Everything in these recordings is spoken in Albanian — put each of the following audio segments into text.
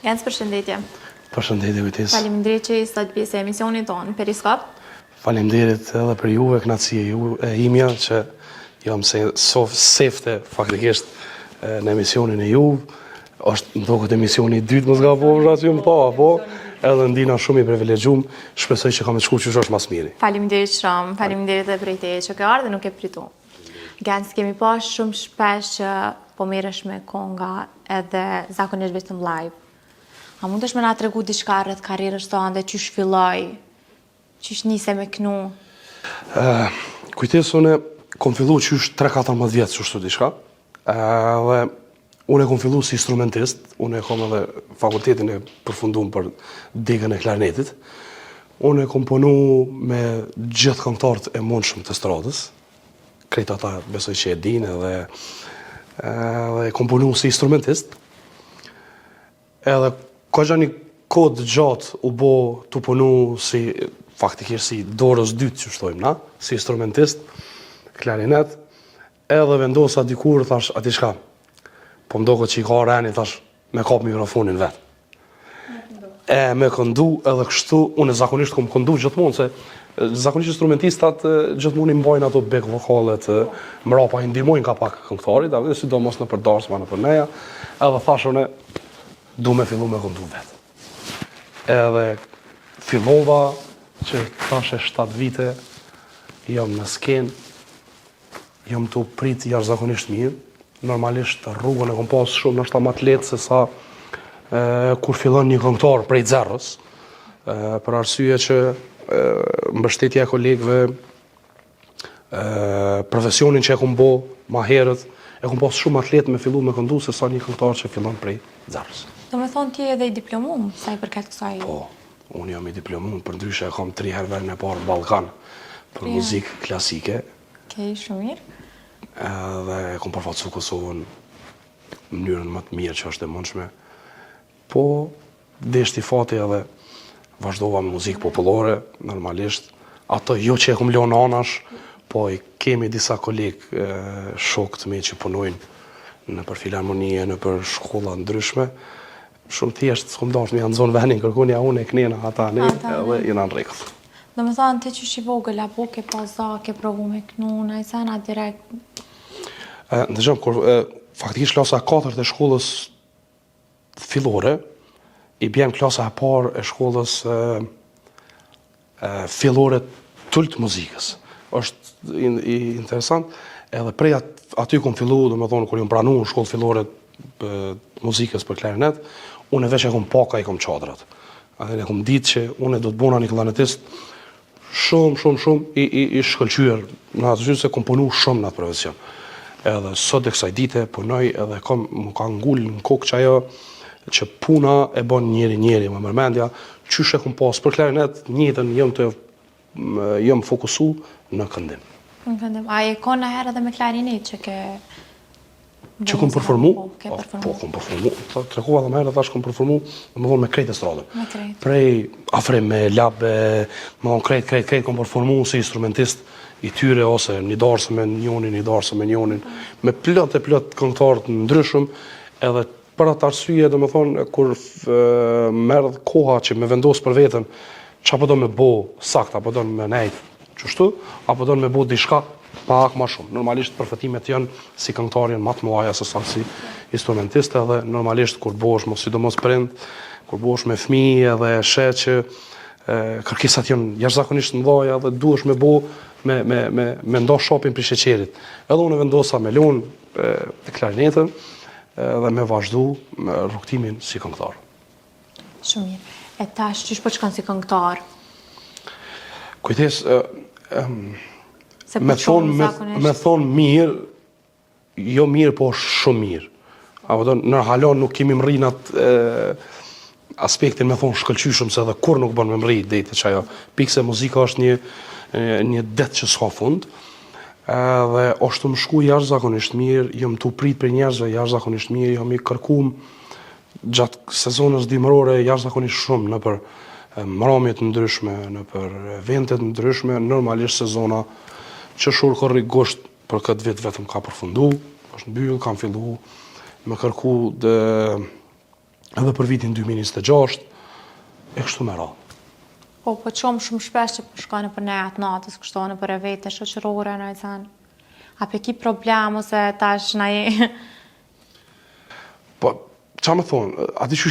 Jens, përshëndetje. Përshëndetje kujtes. Faleminderit që sot bie se emisionin tonë Periskop. Faleminderit edhe për juve, kënaqësia e imja që jam sefte faktikisht në emisionin e juve. Më duket emisioni i dytë mos gaboj aty më po, edhe ndina shumë i privilegjuar, shpresoj që kam të shkuar që është më së miri. Faleminderit shumë, faleminderit edhe për idenë që ke ardhur dhe nuk e pritu. Jens, kemi pas shumë shpesh që po merresh me konga edhe zakonisht vetëm live. A mundesh me na tregu diçka rreth karrierës tënde, çish filloi, çish nise me kënu? Kujtes unë kom filluar qysh 3-14 vjet çështu diçka. Dhe unë kom filluar si instrumentist, unë kom edhe fakultetin e përfunduar për degën e klarinetit. Unë kom punu me gjithë këngëtarët e mundshëm të stradës. Krejt ata besoj që e dinë edhe kom punu si instrumentist. Edhe ka një kod gjatë u bo të punu faktikisht si dorës dytë që shtojmë na, si instrumentist, klarinet, edhe vendosa dikur, thash, ati shka, po mdoko që i ka reni, thash, me kap mikrofonin vetë. Me këndu edhe kështu, unë zakonisht kom këndu gjithmonë, se zakonisht instrumentistat gjithmonë i mbajnë ato back vokalet, mrapa i ndihmojnë ka pak këngëtarit, sidomos në për darsma, në për neja, edhe thash unë, du me fillu me këndu vetë. Edhe fillova që tash e 7 vite, jam në skenë, jam të prit jashtëzakonisht mirë. Normalisht rrugën e kom pas shumë në shta më të letë se sa kur fillon një këngëtar prej zerës, për arsye që mbështetja e kolegëve, profesionin që e kom bo ma herët, e kom pas shumë atletë me fillu me këndu se sa një këngëtar që fillon prej zerës. Do me thonë ti edhe i diplomum, sa i përket kësaj? Po, unë jam i diplomum, për ndryshe e kam 3 herë verën e parë në Ballkan për muzikë klasike. Okej, shumë mirë. Edhe e kom përfaqësuar Kosovën në mënyrën më të mirë që është e mundshme. Po, deshti fati edhe vazhdova me muzikë popullore, normalisht. Ato jo që e kom lënë anash, po i kemi disa kolegë shokë të mi që punojnë në për filharmonie, në për shkolla ndryshme. Shumë thjesht, s'kom dashur me janë zonë venin, kërkunja unë e knena ata ne, edhe jena në rregull. Do me thonë, ti që shi vogël, apo ke paza, ke provu me kënu, në i sena direkt? Ndëgjëm, faktikisht klasa 4 e shkollës fillore, i bjem klasa e parë e shkollës fillore tull të muzikës. Është interesant, edhe prej aty kom fillu, do me thonë, kur jom pranu në shkollë fillore muzikës për klarinet, unë veç e kom paka i kom qadrat. E kom ditë që unë do të bona një klarinetist shumë i shkëlqyer në atë gjë se kom punu shumë në atë profesion. Edhe sot e kësaj dite punoj edhe më ka ngull në kokë që ajo që puna e bën njeri më mërmendja, qysh e kom pas për klarinet, njëtën jam fokusu në këndim. Në këndim. A e ka në herë edhe me klarinet që ke... Që kom përformu? Po, kom përformu. Trekova dhe më herë, thash kom përformu, më thonë me krejt e stradën. Me krejt. Prej afre me labe, më thonë krejt kom përformu si instrumentist i tyre, ose një darsë me njonin, me plot këngëtarë të ndryshëm, edhe për atë arsye, do më thonë, kur merë koha që me vendos për vetën, që apo do me bo sakt, apo do me nejt qështu, apo do me bo diçka pak ma shumë. Normalisht përfitimet janë si këngëtar janë më të mëdha se sa si instrumentist, edhe normalisht kur bosh mos sidomos prind, kur bosh me fëmijë edhe sheh që kërkesat janë jashtëzakonisht mëdha dhe duhesh me bo me ndosh shopin për sheqerit. Edhe unë vendosa me lun klarinetën dhe me vazhdu me rrugtimin si këngëtar. Shumë mirë. E tash çish po shkon si këngëtar? Kujtes, me thonë mirë, jo mirë, po shumë mirë. Në halon nuk kemi mrinat aspektin me thonë shkëlqyshëm, se dhe kur nuk bën me mri dejtë që ajo. Pikse muzika është një det që s'ka fund, dhe është të më shku jashtëzakonisht mirë, jëm të prit për njerëzve jashtëzakonisht mirë, jëm i kërkum gjatë sezonës dimërore jashtëzakonisht shumë në për mramjet ndryshme, në për eventet ndryshme, normalisht sezona që shurë kërri gosht për këtë vit vetëm ka përfundu, është mbyll, kam fillu me kërku edhe për vitin 2026, e kështu me radhë. Po shumë shpesh që po shkojnë për nejat natës, kështone për e vete shoqërore në i thënë. A pe ki problem ose tash na je... Po, qa me thonë, ati që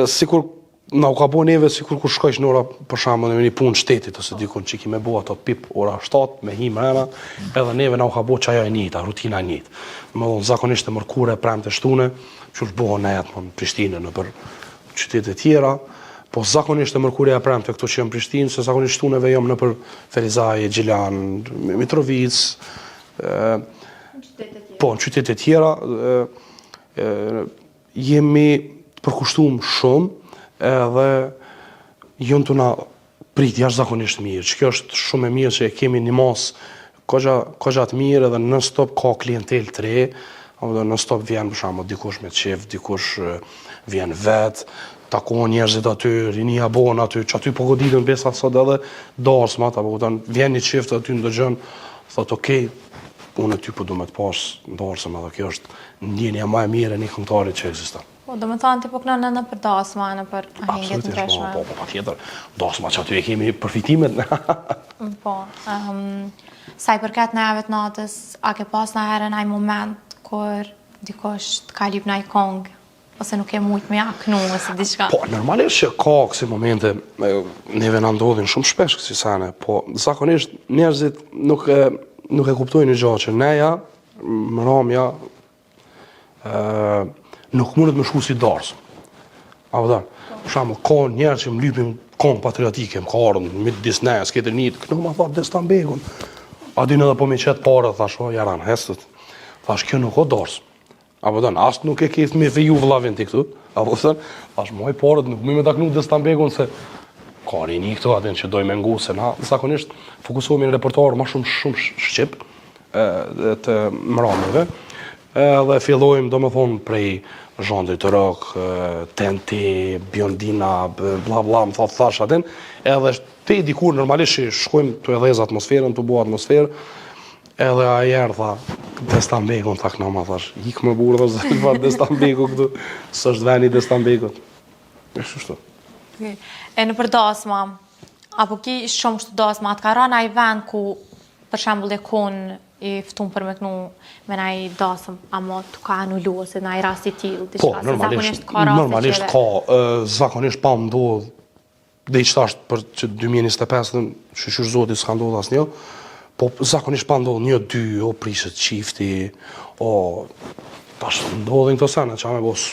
sikur na u ka bo neve, sikur kur shkojsh në ora, për shambë, në një punë shtetit, ose dikun që ki me bo ato pip ora 7, me hi mrena, edhe neve na u ka bo qaja e njëta, rutina e njëtë. Më thonë, zakonisht e mërkure, prem të shtune, që është bohë nejat në Prishtinë, në për qytetet tjera, po zakonisht e mërkure e prem të këto që jam Prishtinë, se zakonisht shtuneve jam në për Ferizaj, Gjilan, Mitrovic, po, në qytetet tjera, jemi përkushtuar shumë, edhe jënë të na prit jashtëzakonisht mirë, që kjo është shumë e mirë që e kemi një mos kogja të mirë edhe në stop ka klientel të re, në stop vjen për shembull dikush me qef, dikush vjen vet, takon njerëzit aty, rinia bon aty, që aty po goditën besa sot edhe darsmat, apo vjen një qef aty ndëgjën, thot okej, unë ty po du me të pas darsëm edhe kjo është ndjenja më e mirë e një këngëtarit që ekziston. Po, do më thonë ti po kënë në për dasma, në për ahengjet në treshme. Po, pa tjetër. Dasma që aty e kemi përfitimet. Po, sa i përket neve të natës, a ke pas në herë në moment kur dikosh të ka lyp në kongë, ose nuk e mujt me aknu, ose diçka? Po, normalisht që ka kësi momente, neve në ndodhin shumë shpesh kësi sene, po, zakonisht njerëzit nuk e kuptojnë një gjatë që neja, mëramja, nuk mundet me shku si darsëm. A vëdan, për shembull, ka njerë që më lypin kongë patriotike, më ka ardhën, me disneja, s'kete njët, kënë ma thot Destambegun. A din edhe po me qëtë pare, thash, o, jaran, hestët. Thash, kjo nuk o darsëm. A vëdan, asë nuk e keth me veju vëllavin ti këtu. A vëdan, thash, moj parët, nuk mi me taknu Destambegun, se ka rini këtu, atin që doj me ngu, se na, zakonisht, fokusohemi në repertoar ma shumë shqip, të mramëve, dhe fillojmë, do me thonë, prej zhandrit të rock, TNT, Biondina, bla bla, më thash atin, edhe te dikur normalisht që shkojmë të edhez atmosferën, të bua atmosferë, edhe ajer tha, Destambegun, tha këna thash, ik më burë, dhe Destambegu këtu, së është veni Destambegut. E shështu. E në për dasma, apo ki shumë shtu dasma, atë ka rana i vend ku, për shembull e kun i ftun për me kënu me na i dasëm, ama të ka anullu, ose na i rasti tillë, po, normalisht ka, zakonisht pa më ndodhë, dhe i qëtasht për që 2025 që shyrë zoti s'ka ndodhë asë një, po zakonisht pa ndodhë një, dy, o prishet qifti, o tash ndodhin këto sene, që me bos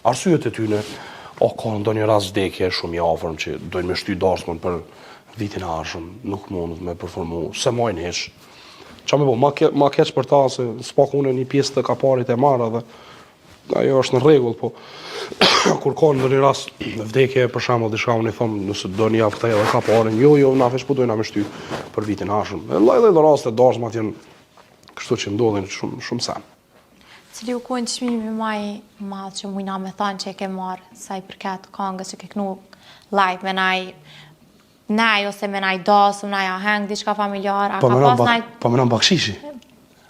arsyet e tyne, o ka ndo një rast vdekje shumë i afërm që dojnë me shty darsmën për vitin arshëm, nuk mund me performu, se mojnë hesh. Qa me bo, ma keq për ta, se s'pak une një pjesë të kaparit e marra dhe ajo është në regull, po kur ka në një rast vdekje, për shembull diçka unë i thom, nëse do një javë këtej edhe kaparin, jo, na veç po dojna me shty për vitin arshëm. Lloj raste darsmat janë kështu që ndodhin shumë sen. Cili u kujnë çmimi më i madh që mujna me thonë që e ke marrë, sa i përket këngës që ke kënu live me nej, ose me naj dasëm, naj aheng, diçka familjar, a ka pas naj... Po me në bakshishi.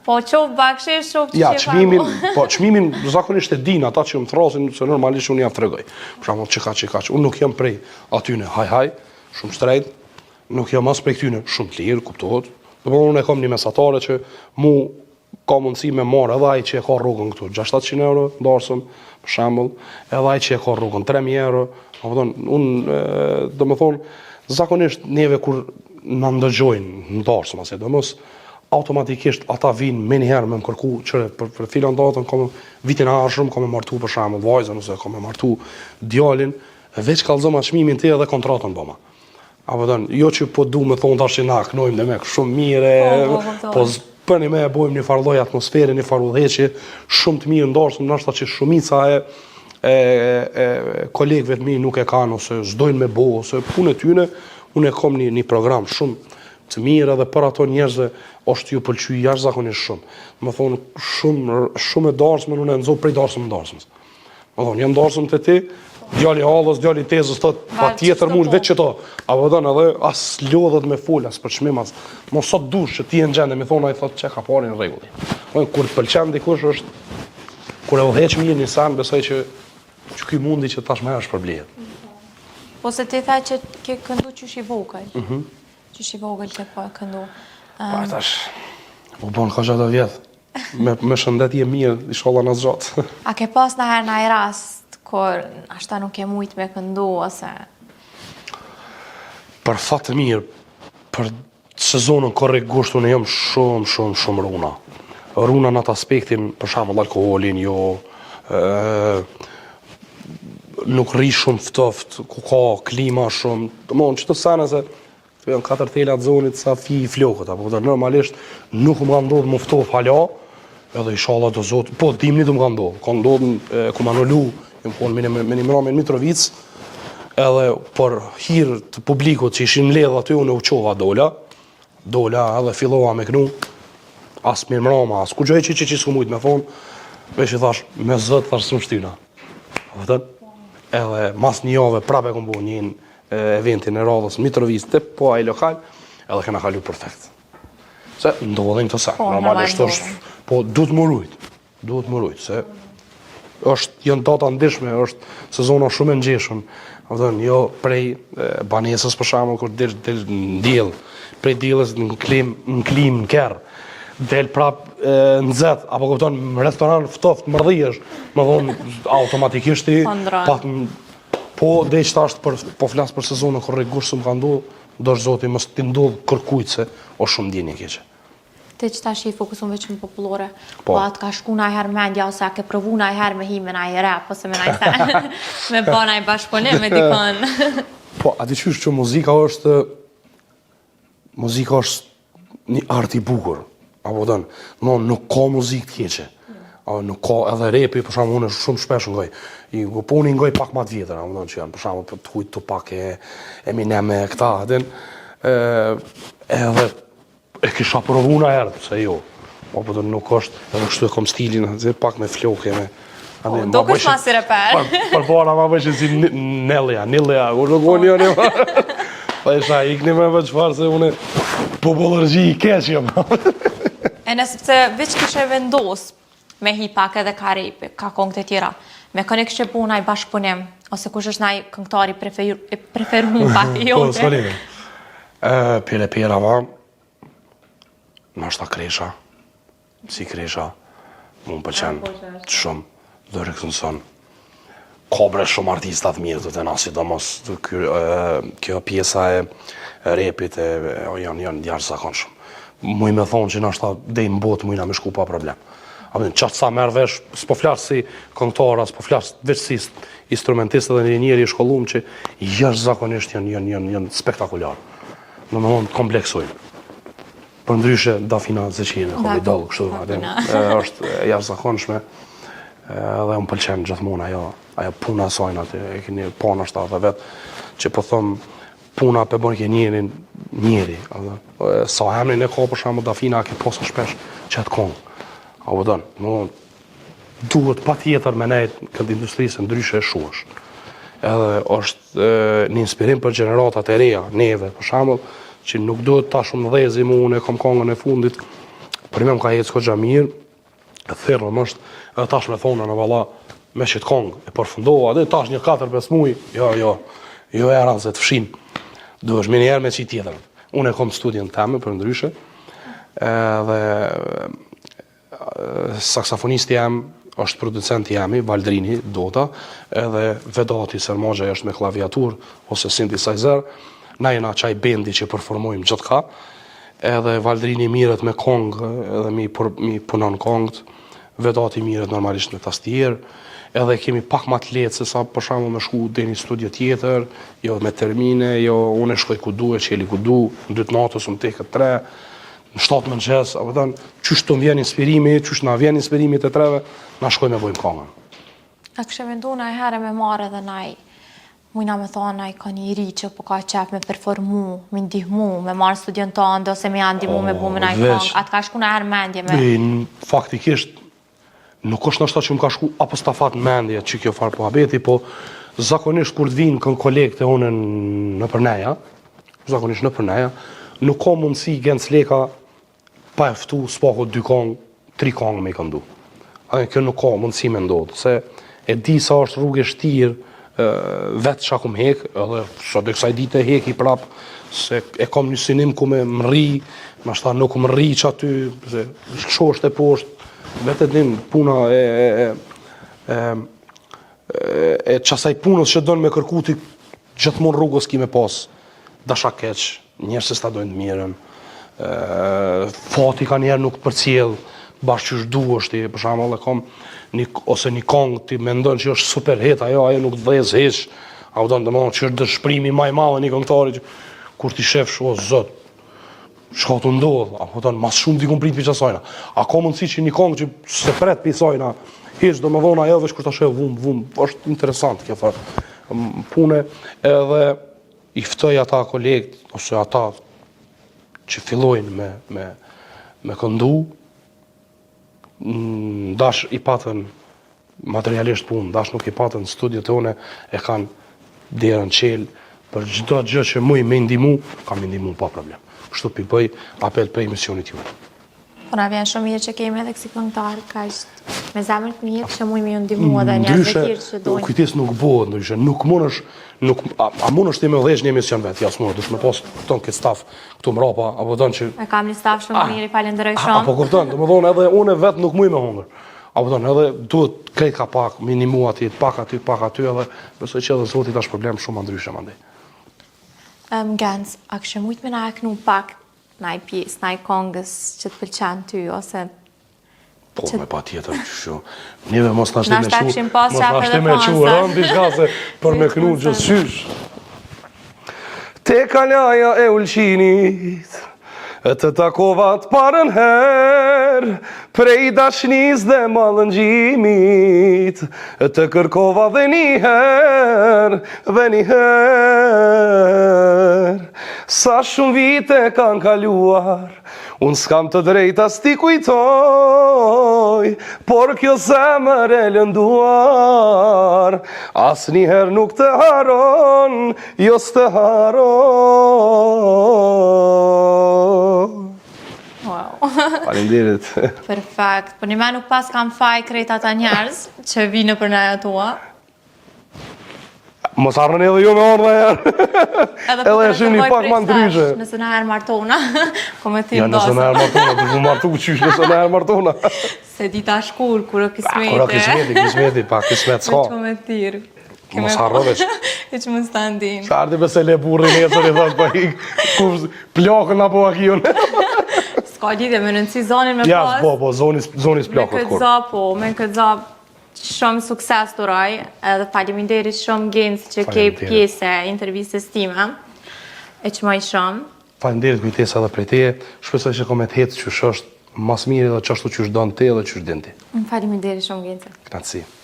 Po qovë bakshish, qovë që ja, që famu. Po çmimin zakonisht e din ata që më thrasin, se normalisht unë jam tregoj. Për shembull, çka. Unë nuk jam prej atyne haj, shumë shtrejt, nuk jam as prej këtyne shumë të lirë, kuptohet. Do unë e kam një mesatare që mu ka mundësi me marrë edhe ai që e ka rrugën këtu 600 euro darsëm, për shembull, edhe ai që e ka rrugën 3000 euro. Unë domethënë zakonisht neve kur na ndëgjojnë në darsëm, ase domos automatikisht ata vinë me njëherë me më kërku që për filan datën vitin arshëm ka me martu për shembull vajzën ose ka me martu djalin, veç kallëzoma çmimin te edhe kontratën bëma. Apo jo që po du me thonë tash që na knojmë dhe me shumë mire, po përni me e bojmë një farloj atmosfere, një farudheqje shumë të mirë ndarësëm, nashta që shumica e kolegëve të mi nuk e kanë, ose s'dojnë me bo, ose punë e tyne, unë e kom një program shumë të mirë edhe për ato njerëzve është ju pëlqy jashtëzakonisht shumë. Më thonë shumë e darsmën, unë e nëzoh prej darsmën në darsmës. Më thonë, jam darsmën të ti, djali halës, djali tezës, thot, pa tjetër mund, veç që to. A vëdën edhe as lodhet me full, as për çmim, as mos sot dush që ti e në gjende, mi thonë, a i thot që ka pari në regulli. Kur pëlqen dikush është, kur e udheq mirë një sen, besoj që që ky mundi që tashmë është për blihet. Po se ti tha që ke këndu qysh i vogël. Qysh i vogël që po e këndu. Pa tash, u bon ka gjatë vjetë. Me shëndetje mirë, inshallah në zgjatë. A ke pas nëherë në rast, kur ashta nuk e mujt me këndu, ose... Për fat të mirë, për sezonën korrekt gushtu në jam shumë runa. Runa në atë aspektin, për shembull alkoolin, nuk rri shumë ftoft, ku ka klima shumë, domthonjë çdo sene se janë 4 tela të zonit sa fi i flokët, apo normalisht nuk më ka ndodhur më ftoft hala, edhe inshallah do zot, po dimni do më ka ndodhur. Ka ndodhur ku Manolu, jam punë me Nimramin Mitrovic, edhe për hir të publikut që ishin mbledh aty unë u çova dola edhe fillova me kënu, as mirë mrama, as ku gjoj që s'ku mujt me thonë, veç i thash, me zët thash së më shtyna. Edhe mas një jave prape kom bu një eventin e radhës Mitrovic të po ai lokal, edhe kena kalu perfekt. Se ndodhin të sa, normalisht është, po duhet më rujt, se janë data ndishme, është sezona shumë e ngjeshëm. Jo prej banesës për shembull kur del në diell, prej diellës në klim, në kerr, del prap në zet, apo kupton në restoran ftoft mërdhiesh, më thon automatikisht ti pak po dhe tash po flas për sezonën kur rregullisht më ka ndodhur, dosh zoti mos ti ndodh kërkujt se o shumë ndjenjë keqe. Ti që tash i fokuson veç në popullore, po atë ka shku najher mendja, ose a ke provu najher me hi me najher rap, ose me najher me ba naj bashkëpunim me dikon. Po, a di qysh që muzika është një art i bukur, apo dënë, nuk ka muzikë të keqe, nuk ka edhe repi, për shumë unë shumë shpesh ngoj, po unë ngoj pak ma të vjetër, apo dënë që janë, për shumë të hujtë të pak Eminem e këta, edhe e kisha provu në herë, se jo. Po të nuk është, edhe kështu e kom stilin, pak me flokë, me... Do kësh ma si reper. Për para ma bëshin si Nilja, u nuk një pa isha ikni me për qëfar se une populërgji i keqëm. E nëse veç kishe vendos me hi pak edhe ka repi, ka kongë të tjera, me këne kishe bu naj bashkëpunim, ose kush është naj këngëtari preferum pak i jote? Po, s'falime. Pire pirava, nashta Kresha, si Kresha, mu më pëlqen shumë, dhe Rikënson. Ka bre shumë artistat mirë të të na, sidomos kjo pjesa e repit janë djarë zakonshëm. Muj me thonë që nashta dej në botë mujna me shku pa problem. Qatë sa merë vesh, s'po flasë si këngëtara, s'po flasë veç si instrumentistë dhe njëri i shkollum që jashtë zakonisht janë spektakular. Në më thonë kompleksojnë. Për ndryshe Dafina Zeqine, Homidol, kështu, është jashtë zakonshme, dhe unë pëlqenë gjithmonë ajo puna sajnë aty, e keni pona shtatë dhe vetë, që po thëmë puna për bërë ke njeri, sa emrin e ka për shamë Dafina, ke posa shpesh qëtë kongë, a u dënë, duhet pa tjetër me nejtë këtë industrisë ndryshe e shuash. Edhe është një inspirim për gjeneratat e reja, neve, për shamë, që nuk duhet ta shumë dhezi mu, unë e kom kongën e fundit, për ime më ka jetë s'ko gja mirë, e thyrë më është, edhe tash me thonë në valla, me qëtë kongë, e përfundova, dhe tash një 4-5 muj, jo eran se të fshin, duhesh me njerë me qitë tjetër. Unë e kom studien teme për ndryshe, dhe saksofonisti jam, është producenti jemi, Valdrini, Dota, edhe Vedati Sermogja është me klaviatur, ose synthesizer, na jena qaj bendi që performojmë gjithë ka, edhe Valdrini miret me kongë, edhe mi punon kongët, Vedati miret normalisht me tastier, edhe kemi pak ma të letë, se sa për shamu me shku dhe një studio tjetër, jo me termine, jo unë e shkoj ku du, e qeli ku du, në 2 natës, unë teke 3, në 7 mëngjes, apo thënë, qysh të më vjen inspirimi, qysh na vjen inspirimi të treve, na shkoj me bojmë kongën. A kështë vendu na herë me marë edhe naj, mujna me thonë naj ka një ri që po ka qef me performu, me ndihmu, me marë studion të andë, ose me janë ndihmu me bu me naj kongë, atë ka shku na herë mendje me... Faktikisht, nuk është nështë ta që më ka shku apo stafat mendje që kjo farë po habeti, po zakonisht kur të vinë kën kolegë të unë në përneja, zakonisht në përneja, nuk ka mundësi gjenë leka pa eftu s'pako 2 kongë, 3 kongë me i këndu. Kjo nuk ka mundësi me ndodhë, se e di sa është rrugë e shtirë, vetë qa kum hek, edhe sot e kësaj dite heki prap, se e kam një synim ku me më rri, ma shta nuk më rri që aty, se shosht e poshtë, vetë e din puna e qasaj punës që donë me kërkuti gjithmonë rrugës ki me pas dasha keq, njerë se sta dojnë të mirën, fati ka njerë nuk përcjell, bashkë që shdu është, për shembull e kam ose një kongë ti mendon që është super hit, ajo nuk dhez hiç, a u don domosdoshmë që është dëshpërimi më i madh një këngëtari kur ti shefsh o zot, çka të ndodh, apo thon mas shumë diku prit piç asajna. A ka mundësi që një kongë që se pret pi asajna, hiç domosdoshmë ajo veç kur ta shef vum, është interesant kjo fort. Punë edhe i ftoj ata kolegët ose ata që fillojnë me këndu, dash i patën materialisht punë, dash nuk i patën studiot e une e kanë derën qelë, për çdo gjë që muj me ndihmu, kam ndihmu pa problem. Kështu pi bëj apel për emisionit juaj. Po na vjen shumë mirë që kemi edhe kësi këngëtar kaq me zemër të mirë që muj me ju ndihmu edhe njerëz të tjerë që dojnë. Kujtes nuk bëhet, ndryshe, nuk mundesh, a mundesh ti me vëdhesh një emision vetë, ja s'mundesh, dush me pas ton këtë staf këtu mrapa, apo don që e kam një staf shumë mirë, i falenderoj shumë. Apo kupton, domethënë edhe unë vetë nuk muj me hunger. Apo don, edhe duhet krejt ka pak, minimu aty, pak aty, edhe besoj që edhe Zoti tash problem shumë ndryshe mandej. Gens, a kështë mujt me na e knu pak naj pjesë, naj kongës që të pëlqen ty, ose... Po, me pa tjetër që shu. Njeve mos nashti me Nashta këshim pas qafë edhe me qu, pansa. rëndi shka se për me knu gjithësysh. Te kalaja e ulqinit, të takovat parën her, prej dashnis dhe mallëngjimit, të kërkova dhe njëher, sa shumë vite kanë kaluar, unë s'kam të drejta s'ti kujtoj, por kjo zemër e lënduar, as njëher nuk të haron, jo s'të haron. Wow. Faleminderit. Perfekt. Po një me nuk pas kam faj krejt ata njerëz që vinë për neja tua. Mos harroni edhe ju me orë edhe e shumë një pak ma ndryshe. Nëse në herë martona, komentim Ja, nëse në herë martona, du mu martu qysh nëse në herë martona. Se dita shkull, kura kismeti. Kura kismeti, pa kismet s'ka. Me që me tirë. Mos harro veç. E që më standin. Qardi bese le burri nesër i thot pa ik, plakën apo akion. S'ka lidhje me nënësi zonin me pas. Ja, po, zonis plakët kur. Me këtë za, shumë sukses të raj, edhe faleminderit shumë Gens që ke pjesë e intervistës time, e që më i shumë. Faleminderit kujtesa edhe prej teje, shpresoj që komet hetë që është mas mirë edhe qashtu që është donë te edhe që është din ti. Faleminderit shumë Gens. Knatësi.